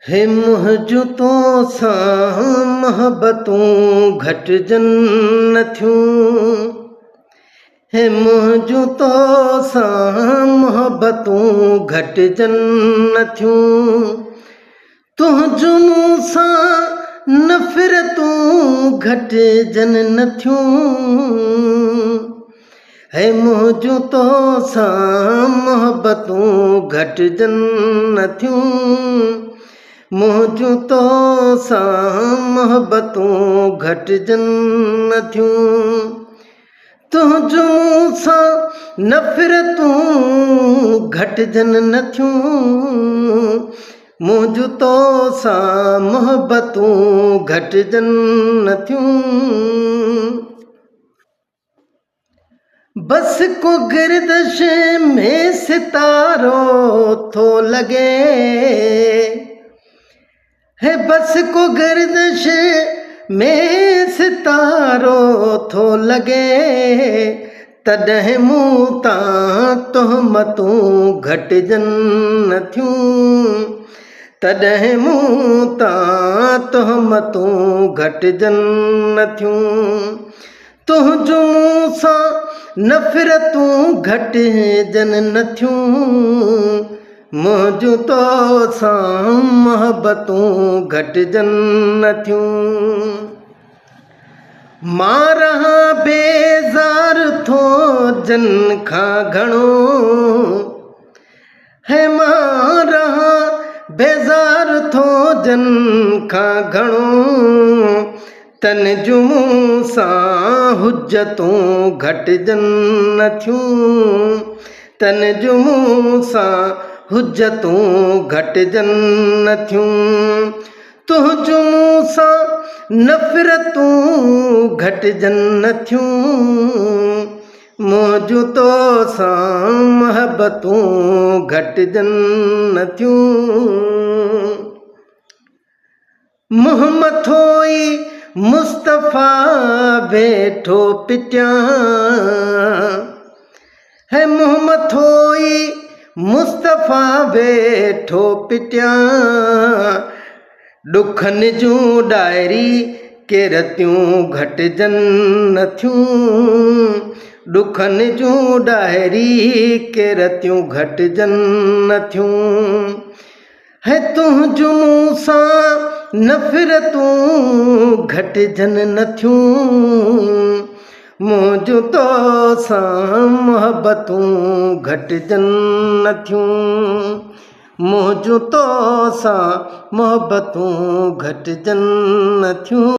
हे मुंहिंजूं तोसां मोहबतूं घटिजन नथियूं। हे मुंहिंजूं तोसां मोहबतूं घटिजन नथियूं। तुंहिंजूं मूंसां नफ़रतूं घटिजन नथियूं। हे मुंहिंजूं तोसां मोहबतूं घटिजन नथियूं। मुंहिंजूं तोसां मोहबतूं घटिजन नथियूं। तुंहिंजूं मूंसां नफ़रतूं घटिजन नथियूं। मुंहिंजूं तोसां मोहबतूं घटिजन नथियूं। बस को गर्दिश में सितारो थो लॻे। है बस को गर्दिश में सितारो थो लॻे। तॾहिं मूं तां तोहमतूं घटिजन नथियूं। तॾहिं मूं तां तोहमतूं घटिजन नथियूं। तुंहिंजूं मूंसां नफ़रतूं घटिजन नथियूं। मुंहिंजूं तोसां मोहबतूं घटिजन नथियूं। मां रहां बेज़ार थो जन खां घणो। है मां रहां बेज़ार थो जन खां घणो। तन जूं मूंसां हुजतूं घटिजन नथियूं। तन जूं मूंसां हुजतूं घटिजन नथियूं। तुंहिंजूं मूंसां नफ़रतूं घटिजन नथियूं। मुंहिंजूं तोसां मोहबतूं घटिजन नथियूं। मुंहुं मथो ई मुस्तफ़ा वेठो पिटियां। है मुंहुं मथो ई मुस्तफ़ा वेठो पिटियां। ॾुखनि जूं डायरी के रतियूं घटिजन नथियूं। ॾुखनि जूं डायरी के रतियूं घटिजन नथियूं। है तुंहिंजूं मूंसां नफ़रतूं घटिजन नथियूं। मुंहिंजूं तोसां मोहबतूं घटिजन नथियूं। मुंहिंजूं तोसां मोहबतूं घटिजन नथियूं।